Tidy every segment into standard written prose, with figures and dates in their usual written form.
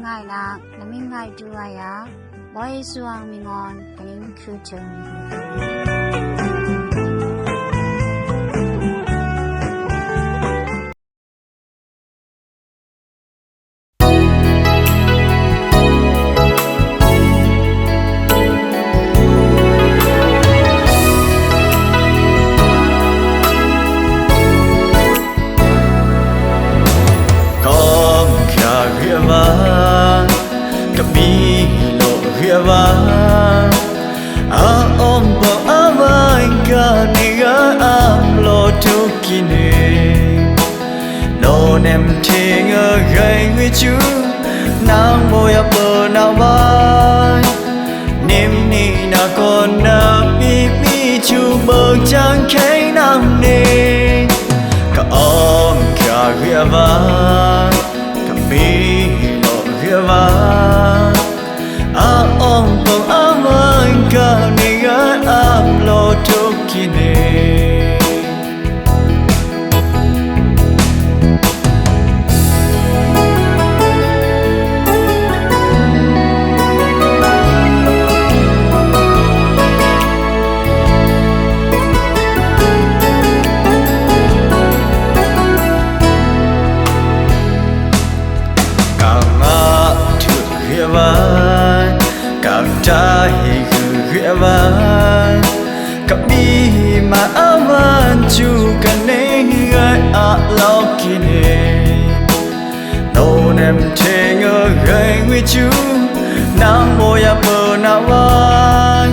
ง่ายนักและไม่ง่ายด้วยบ่ให้สวงมีงอนกันนี้คือจึงnem thing a gai with you nang boya pona vai nim ni na kon na pi pi chu bơ chang khai nang ne ka om kya ria va ka mi lo ria va a om pong a mai ka ni ga am lo to kineกับใจคือเรียกว่ากับมีมาอาวันจูกันเองไงอาลอกินเองโนเนมเทงเงยวิจูนางโมยาเปนาวาย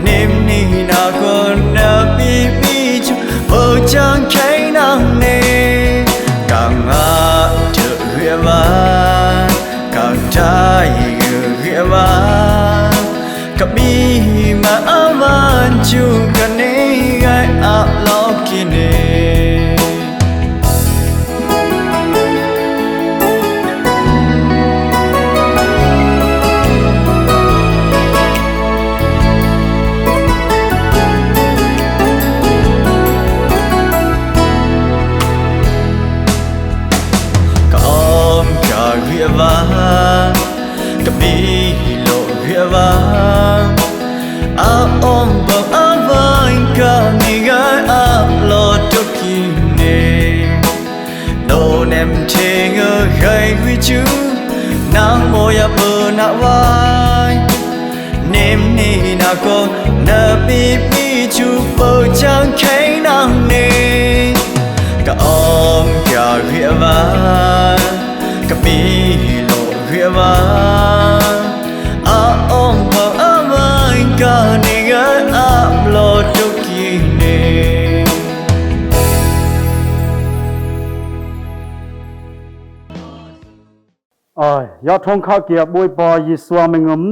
นิมนี่นาคนนาปีปีจูเปิดจังแค่นางเนกังอาเธอเรียกว่ากับใจเรียกว่ากับมีมาอาวันจูกันเองไงอาลอกินเองก็อ้อมกาเรียกว่ากับมีโลเรียกว่าอาอมบอกอาวันกันนี่ไงอาโลตุกินเองโนเนมเทงเกยวิจูนางโมยาเปนาวายเนมนี่นาโกนาปีปีจูเปจังแค่นางเนก็อมกาเรียกว่ากับมีโลเรียกว่าอาอมบอกอาวันกันนี่ไงอาโลตุกินเองยอดทงข้าเกียบบุยปอยิสวามิงม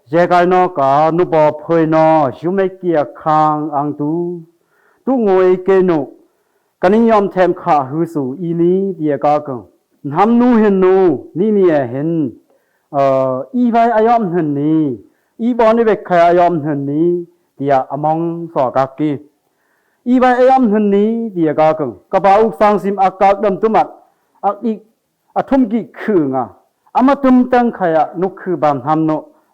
เจกายนอกานุบอเพยนอยุเมเกียคางอังตุงวยเกนุกันนิยมแทมขาหือสู่อีนี้เดียกากังทำนูเห็นนูนี่เห็นอีใบอายอมเห็นนี้อีบอนี่เบกใครอายอมเห็นนี้เดียอมองสอกากีอีใบอายอมเห็นนี้เดียกากังกระเป๋าสังสิมอากาศดำตุมัดอักอีอทุมกิคืองอามาตุมตังขยะนุคือบามทำโน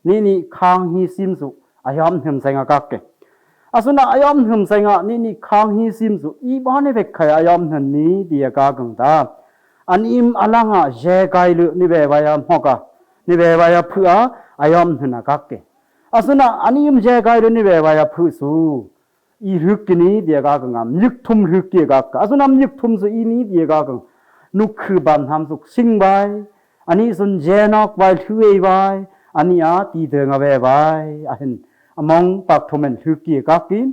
นี่คางฮีซิมสุอายอมเห็นไซงกักเกอาสุนะอายอมเห็นไซงนี่คางฮีซิมสุอีบอนี่เบกใครอายอมเห็นนี้เดียกากังตาอันอิมอลังเจกายลุนี่เบวายามฮอกะนี่เบวายาผู้อายอมเห็นกักเกอาสุนะอันอิมเจกายลุนี่เบวายาผู้สูอีรึกนี้เดียกากังยึกทุมรึกเกียกักอาสุนะยึกทุมสุอีนี้เดียกากังนุคือบามทำสุขสิงไว้อันนี้สุนเจนอกไว้ถือไว้อันนี้ตีเดิงเอาไว้อันมองปากทุมันถือเกียกักกิน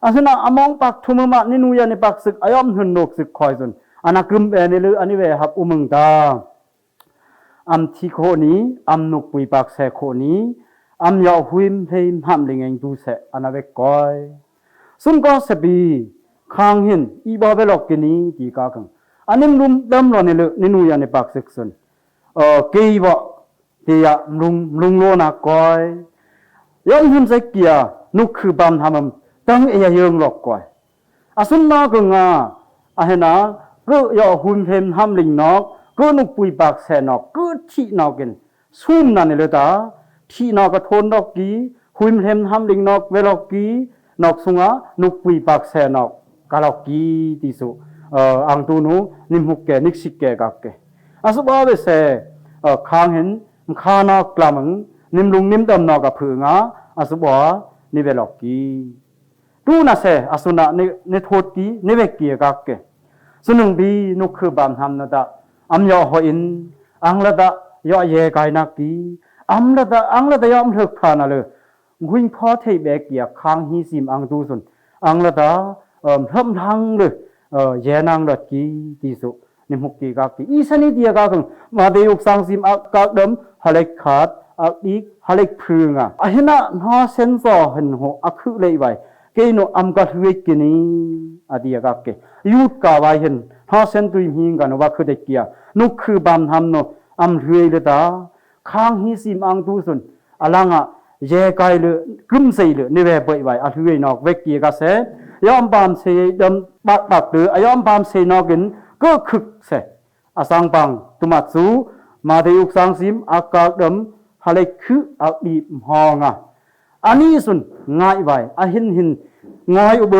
อันนั้นมองปากทุมมานี่นูยันในปากศึกอายอมหุ่นนกศึกคอยสุนอันนักกึมเอนี่ลืออันนี้เวหับอุมึงตาอัมที่โคนี้อัมนุกปุยปากแสโคนี้อัมยาวหุยมเทมห้ามลิงเองดูเสอันนั้นเวกอยสุนก็สบีคางหินอีบาเวลอกกินี้ตีกากังอันนี้ลุมดำรอนี่ลือนี่นูยันในปากศึกสุนเกี่ยวเดียลุงโลนักกอยย้อนหุ่นใส่เกียนุคือบามทำตั้งเอียเยิงหลอกกอยอาสุนนากงอาเห็นนะก็ยอหุ่นเทมห้ามลิงนอก ก็นุปุยปากแสนอกก็ที่นอกกันซุ่มนั่นเลยตาที่นอกก็ทนดอกกี้หุยมเห็มทำลิงนอกเวลากี้นอกสุงะนุปุยปากแสนอกกาลกี้ที่สุอังตูนูนิมหุกแกนิกสิกแกกักแกอาสุบาเวเสค้างเห็นข้านอกกลามังนิมลุงนิมดำนอกกับผืองาอาสุบานิเวลกี้ดูนะเสอาสุนะในโทษกี้นิเวกีกักแกสุนึงบีนุคือบามทำนะตาอัมยอหอินอังละตายอเยกายนักกีอังละตายอมเลิกพานะเลยกุยพ่อเทเบกียค้างฮีซิมอังตูสุนอังละตาเริ่มทางเลยเยนังละกีที่สุนิมุกกีกักกีอีสนิดีกักมาเดียกสังซิมอักกักดมฮาเล็กขาดอักอีกฮาเล็กพึงอ่ะเห็นนะน่าเซนซอเห็นหัวอักคือเลยไว้เกโนอัมกัดเวกินีอดียกักกียุดกาไว้เห็นน่าเซนตุยหิงกันว่าคือเด็กเกียนุคือบามทำโนอัมเรือยเลยตาค้างฮีซิมอังตูสุนอลังอ่ะเยกายเลยกลุ่มใส่เลยนี่เวบไว้อันเรือยนอกเวกีกักเสยอมบามเสดมปักหรืออยอมบามเสนอกินก็คึกเสอสังปังตุมัดสูมาเดียกสังซิมอากาศดมฮาเลคืออักดีมหองอ่ะอันนี้สุนง่ายไว้อหินง่ายอุเบ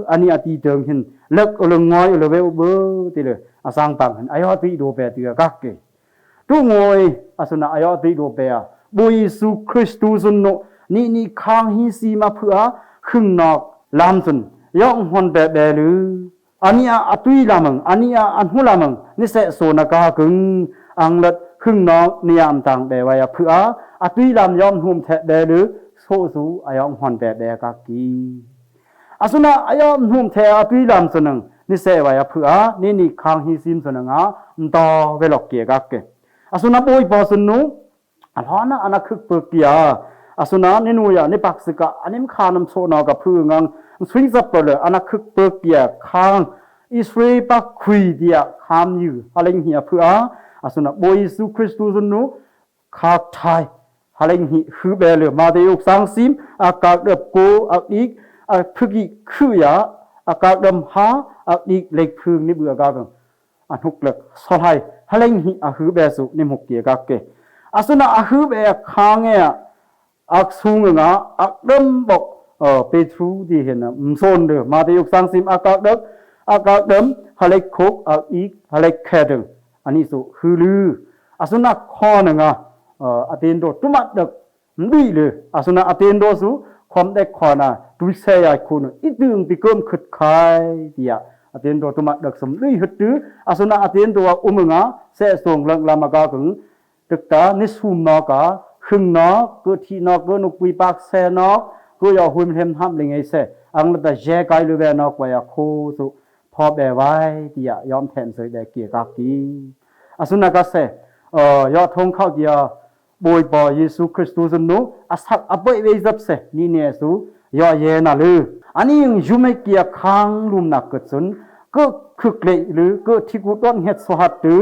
อันนี้อดีเดิมหินเลิกอุลง่ายอุลเวอุเบติเลยอสังปังอายอติโดเปติกักเกตุงอยอสุนะอายอติโดเปอะบุยสุคริสตุสุนโนนี่ค้างฮีซีมาเพื่อขึงนอกลามสุนยองฮอนเบเบลืออันนี้อตุยลามังอันนี้อันหุลามังนิเสโซนากากึงอังลัดขึงนอกนิยามต่างเบวายเพื่ออตุยลามยอมหุมแทเบลือโซซูอายองฮอนเบเบกากีอสุนะอายอมหุมแทอตุยลามสนึงนิเสวายเพื่อนี่ค้างฮีซิมสนึงอ่ะตอเวลอกเกียกักเกอสุนะโอยปอสนุอันฮอนะอันคึกเปกียอสุนะนินูยานิปักสิกะอันนี้มคานำโซนอกับพึ่งสวิงซับตัวเลยอันนั้นคือเปิกเกียค้างอิสราเอลปักคุยเดียข้ามอยู่อะไรเหี้ยเพื่ออาสุนับโบยิสุคริสตุสนุขาดไทยอะไรเหี้ยคือเบลมาเดียกสังซิมอากาศเดือบโกอักอีกพึกิคือยาอากาศดำหาอักอีกเล็กพึงนี่เบื่อกากันอันหุกเล็กสลายอะไรเหี้ยคือเบสุนิมุกเกียกักเกอาสุนับคือเบค้างเนี่ยอักซุงงะอักดำบอกเปทรูที่เห็นนะโซนเด้อมาเดียกสังซิมอากาศเดิมฮาเล็กโคกอีกฮาเล็กแคดึงอันนี้สุคือลืออาสุนักคอนึงอาเตนโดตุมัดดึกดีเลยอาสุนักอาเตนโดสุความเด็กคอนะตุเสียคุณอีดึงปีเกิมขึ้นคายเดียอาเตนโดตุมัดดึกสมดีหดอาสุนักอาเตนโดมึงเสส่งลังลามากาถึงตึกตานิสุมนอกาขึงนอกก็ที่นอกก็นุกุยปากเสนอกก็อย่าหุ่นเห็มทำลิงไอเสอังละแต่แยกายลูเวนอกไว้โคสุพอแบไว้ที่ยอมแทนเสยแบเกียกักกีอาสุนักเสยอดทงเข้าเกียบอยปอเยซูคริสต์สนุอาศักอภัยเวซับเสนี่เนี่ยสุยอเยน่ะลืออันนี้ยังยูไม่เกียค้างลุมนักเกิดสนก็คึกเลยหรือก็ที่กูต้นเฮ็ดสหัดหรือ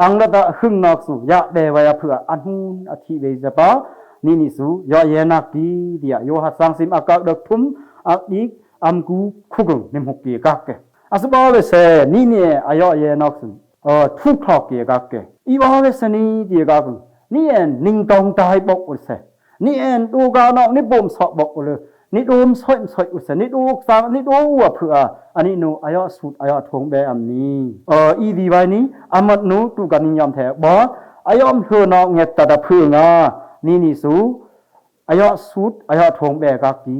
อังละแต่หึงนอกสุยะแบไว้เพื่ออันหุนอธิเวซับนี่สุยอเยนักกีเดียโยหัดสังสิมอากาศดกทุ่มอักอีกอัมกูคุกงนิมหุกเกียกักเกอาสบาเวเสนี่เนี่ยอายอเยนักสุทุกครอกเกียกักเกอีบาเวสนี่เดียกักนี่เอ็นนิงตองตายบอกอุเสนี่เอ็นดูกานอกนี่บ่มสอบบอกเลยนี่ดูมสอยอุเสนี่ดูสังนี่ดูวัวเพื่ออันนี้นูอายอสุดอายอทงเบอันนี้อีดีไว้นี้อามัดนูตุกันนิยมแท้บ่อายอมเธอนอกเงตตะเพื่องนี่สูอายอสุดอายอทงเบกักกี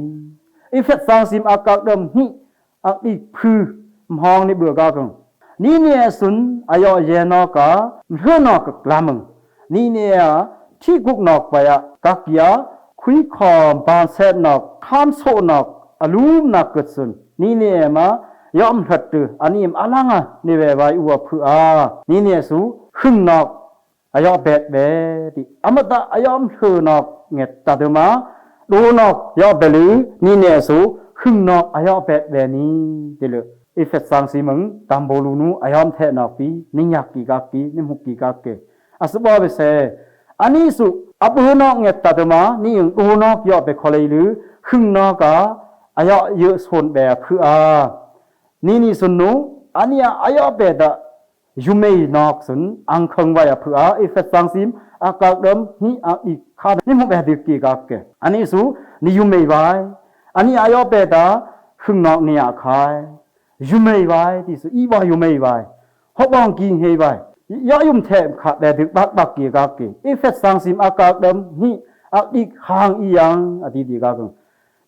อีเฟตสังซิมอากาศดมหิอักอีพือมองนี่เบื่อกากังนี่เนี่ยสุนอายอเยนอกะเฮือนอกกลามึงนี่เนี่ยที่กุกนอกไปกักยาคุยคอบานเซนอกข้ามโซนอกอลูมนักเกิดสุนนี่เนี่ยมายอมหัดตืออันนี้อลังนี่เวไว้อวบคือนี่เนี่ยสูหึงนอกอายอเบ็ดเบดิอมตะอายอมเฮือนอกเงตตะเดมาดูนอกยอเบลือนี่เนี่ยสูหึงนอกอายอเบ็ดเบนี้ดิเลอีเฟตสังสีมึงตามโบลูนูอายอมเทนอกปีนิยักกีกักกีนิมุกกีกักเกอาสบาเบเซอันนี้สุอับหือนอกเงตตะเดมานี่ยังดูนอกยอไปคอเลยหรือหึงนอกะอายอเยอะส่วนแบบคือนี่สุนนูอันนี้อายอเบ็ด ยูไม่นอกสุนอังคังไว้เพื่อเอฟเฟสังซิมอากาศเดิมนี่อีกข้านี่มันแบบดีกี่กักเกอันนี้สูนี่ยูไม่ไว้อันนี้อายอเปตาขึ้นนอกเนี่ยขายยูไม่ไว้ที่สุอีว่ายูไม่ไว้ฮอบองกินเฮไว้ยายุมแทมขาแบบดีบักกี่กักเกเอฟเฟสังซิมอากาศเดิมนี่อีกข้างอียังอดีดีกัก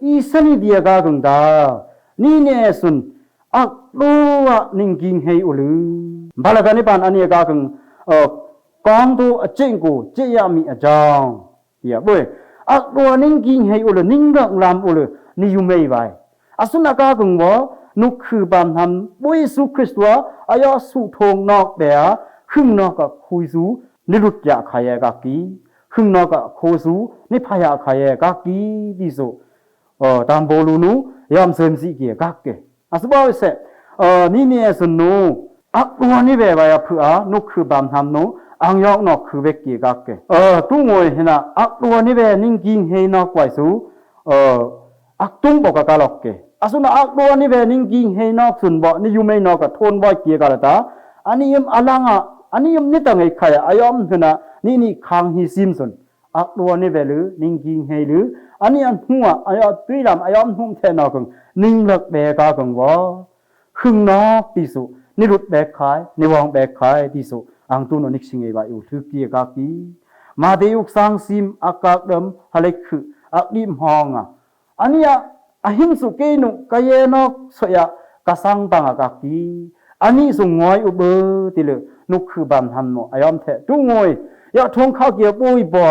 อีสนิดีกักดานี่เนี่ยสุนอักตัวนิ่งกินเฮอุลือบาลกันนี่ปานอันนี้กักกองตัวเจิงกูเจียมีอาจารย์เหี้ยบ่อักตัวนิ่งกินเฮอุลืนิ่งรักลำอุลืนี่อยู่ไม่ไหวอสุนักกังว่านุคือบานทำบ่เยซูคริสต์ว่าอายาสุทงนอกเดียขึงนอกกับคุยซูนิรุตยาขายกักกีขึงนอกกับโคซูนิพยาขายกักกีดิโซตามโบลูนูยามเสริมสิเกียกักเกอสุบ่าวเสนี่เนี่ยสนุอักตัวนี่แบบว่าเพื่อนุคือบานทำนูอังยอกนอกคือเวกกีกักเกตุ้งวยเห็นนะอักตัวนี่แบบนิ่งกินเฮนอกไว้ซูอักตุ้งบอกกับลอกเกอสุนอักตัวนี่แบบนิ่งกินเฮนอกสุนบ่นี่อยู่ไม่นอกกับทนบ่เกียกะละตาอันนี้ยมอลังอันนี้ยมนี่ตังไอ้ใครอายอมเห็นนะนี่คังฮิซิมสุนอักตัวนี่แบบหรือนิ่งกินเฮหรืออันนี้อันหัวอายอตุยลำอายอมหุ่มแทนอกงนิ่งลักแบกากังบ่ขึงนอกติสุนิรุตแบกขายนิวองแบกขายติสุอังตุนนิกสิงเอวาอยู่ทุกเกียกากีมาเดยุกสังซิมอากาศเดิมฮะเล็กคืออักดิมห้องอันนี้อหิมสุเกนุกเยนอกสยะกะสังตังอากากีอันนี้สุงอยอุเบติเลนุคือบานทำโนอายอมแทจุงอยยะทงข้าวเกียปุยบ่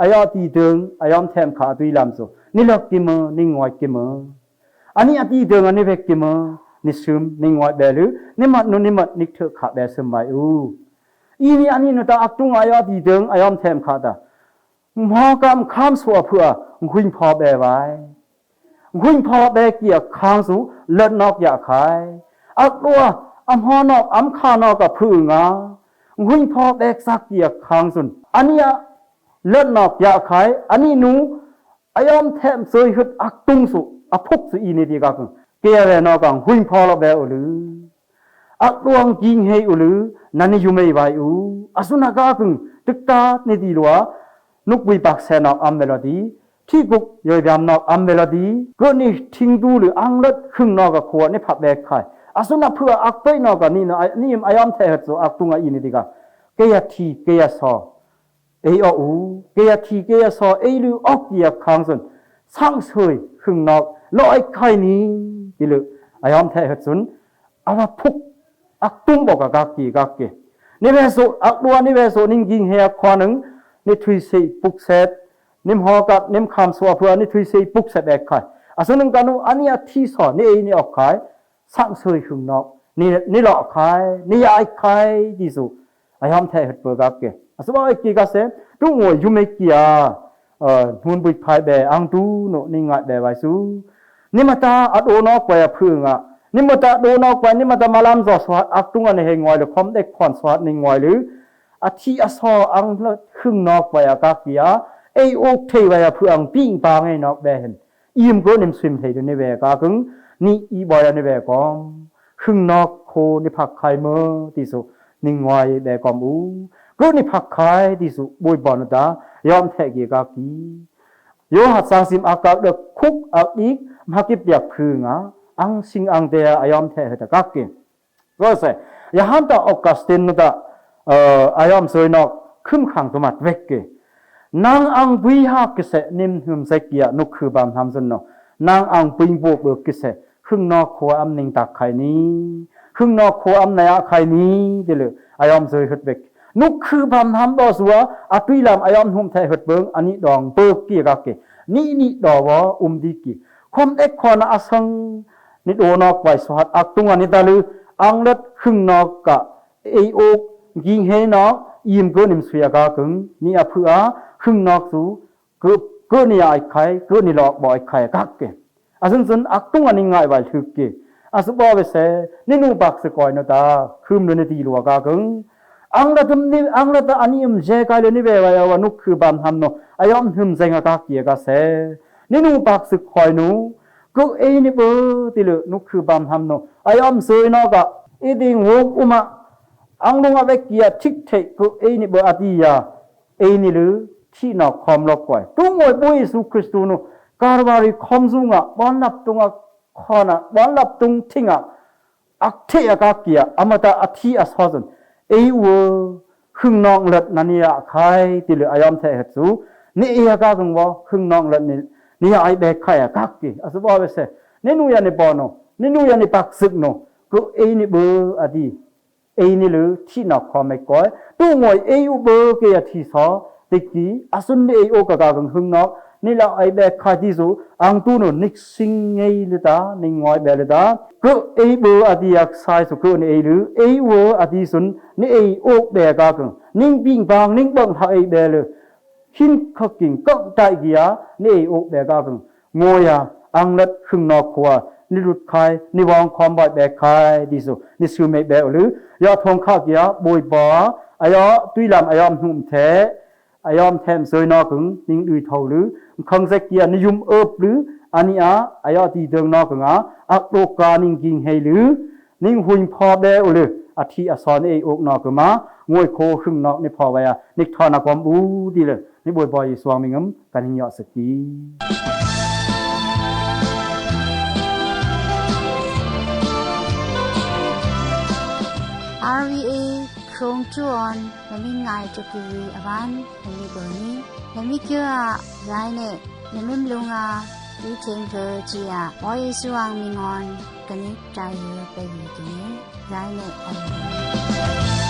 อายอตีเดิงอายอมแทมขาตุยลำสุนี่ลักกิมนี่งอยกิมอันนี้อตีเดิงอันนี้เวกกิมนิซึมนิงอยเบลืนิมัดนุนิมัดนิกเถขาเบสมัยอีนี่อันนี้นุตาอักตุงอายอตีเดิงอายอมแทมขาตาหมอกำข้ามสัวเพื่อคุยพอเบไว้คุยพอเบเกียค้างสูเลิศนอกอยากขายอักตัวอัมหอนอกอัมขานอกกับพึ่งคุยพอเบกสักเกียค้างสุนอันนี้เลิศนอกอยากขายอันนี้นูอายอมแทมเสยหึดอักตุงสุอภุกสุอีนี่ดีกังเกียเวนอกังหุยพอละเบอุลืออักดวงกิงเฮอุลือนันนี่อยู่ไม่ไหวอสุนักกังตึกตานี่ดีลัวนุกวิปักเสนอกอัมเมลดีที่กุกยอยยามนอกอัมเมลดีก็นี่ทิ้งดูหรืออังเลิศขึงนอกกับขวดนี่ผับแบกไข่อสุนักเพื่ออักไปนอกกับนี่นะนี่อายอมแทหัดโซอักตุงอีนี่ดีกังเกียทีเกียซอเอออูเกียทีเกียซอเอลือออกเกียค้างส่วนสร้างเสยขึงนอกลอยไข่นี้ดิลึอายอมแทหัดส่วนอาว่าพุกอักตุ้งบอกกักกีนี่เวสุอักดัวนี่เวสุนิ่งยิงเฮียควานึงนี่ทุยสีปุกเซตนิมหอกับนิมคำสัวเพื่อนี่ทุยสีปุกเซตแบกไข่อาส่วนหนึ่งกันอันนี้ที่สอนนี่นี่ออกไข่สร้างเสยขึงนอกนี่หลอกไข่นี่ยายไข่ดิสุอายอมแทหัดเปิดกักกีสบายกีกัสเซตุ้งหัวยูเมกียหุนบุยพายเบอังตูโนนิงะเบไว้สูนิมตาอโดนอกไปพึ่งนิมตาโดนอกไปนิมตามาลำจอสวัสอักตุงอันเฮงอยหรือคอมเด็กคอนสวัสนิงอยหรืออาทิอสออังละครึ่งนอกไปอากากียเอโอกเทไว้พึ่งปิ้งปางให้นอกเบเห็นอิมก็นิมสวิมเทดูในเบกากึงนี่อีบอยในเบกอมครึ่งนอกโคนิพักไข่เมื่อที่สุนิงอยเบกอมก็นี่พักขายที่สุบุยบอนตายอมแทกีกากีโยหัดสางซิมอากาเดคุกอักอีกมากิบอยากพึ่งอังสิงอังเดียอายอมแทเหตกากีก็เสยาหันตาออกัสตินนุตาอายอมสวยนอกขึ้นขังตัวมัดเวกเกนางอังวิหากเสนิมหุมเสกียนุคือบามทำสนนางอังปิงบวกเบิกเสขึ้นนอกขัวอัมนิงตักไข่นี้ขึ้นนอกขัวอัมนายไข่นี้เดลืออายอมสวยหดเวกนุคือบามทำต่อสัวอตุยลำอายอมหุมไทยหดเบิงอันนี้ดองเบิกเกียกาเกนี่ดอวะดีกีความเอ็กคอนาอสังนิโอนอกไว้สวัสอักตุงอันนี้ตาลืออังเล็ดขึ้นนอกกะเอโอกยิงเฮนอกยิมก็นิมสวยกากึงนี่อเพื่อขึ้นนอกสูก็นี่ไอ้ไข่ก็นี่หลอกบ่อยไข่กักเกอาซึ่งอักตุงอันนี้ง่ายไว้ถึกเกอาสุบอเวเสนี่นูบักสกอยนตาคืมเรนตีลัวกากึงอังละตุมนี่อังละตาอันนี้มเจกายเลนี่เบวายานุคือบามทำโนอายอมหึมเซงกากเกียกาเสนี่นูบักสกอยนูก็เอนี่เบอติเลนุคือบามทำโนอายอมสวยนอกะอีดิงโวอุมา อังลงเอาไว้เกียทิกเทกุเอนี่บ่อติยาเอนี่หรือที่นอกความลอกก่อยตุงวยปุยสุคริสตูนุการวาริคอมซุงะบ่นับตุงะขอนะบ่นับตุงทิงะอักเทอากาเกียอมตะอธิอสอซนเอวหึงนองเล็ดนันยาไข่ติเหลืออายอมแท้เฮ็ดสูนี่เอกากังบ่หึงนองเล็ดนี่ไอเบกไข่กักกิอสบ่เวเสนี่นูยานี่ปอโนนี่นูยานี่ปักซึกโนกุเอนี่เบออดีเอนี่หรือที่นอกความไม่ก่อยตู้งวยเอยูเบอเกียที่ซอติกีอสุนเอโอกะกะกังหึงนอกนี่ละไอเบกไข่ที่สูอังตูโนนิกซิงไงลิตานิงอยเบลิตากุเอเบออดียักไซสุกุนี่เอหรือเอวอดีสุนนี่เอโอกเบกะกังนิ่งปิงบางนิ่งบังทาเอเบลหินขกิงก็ใจกียนี่โอกเบกากังงวยอังเล็ดขึงนอกขัวนี่รุดคายนี่วางความบ่อยแบกคายดิสุนี่ซูเมเบลหรือยอทงข้ากียบวยบ่อายอตุยลำอายอมหุ่มแท้อายอมแทมเซยนอกึงนิ่งดุยเท่าหรือคังเซกียนิยุมเอิบหรืออันนี้อายอตีเดิงนอกึงอักโลกานิ่งกิงเฮหรือนิ่งหุ่นพอเบลหรืออธิอสอนเออกนอกึงมางวยโคขึงนอกนี่พอไว้นิกทอนักความบูดีเลยนี่บวยบ่อยสวางมิงมกันหิยอสกี RVA โครงจวนและมีงายจุกีอวันและมีเบอร์นี้และมีเกี่ยวไรเนี่ยและมีลุงวิเทงเธอจีบอยสว่างมีงอนกันนี้ใจไปอยู่ที่นี้ไรเนี่ย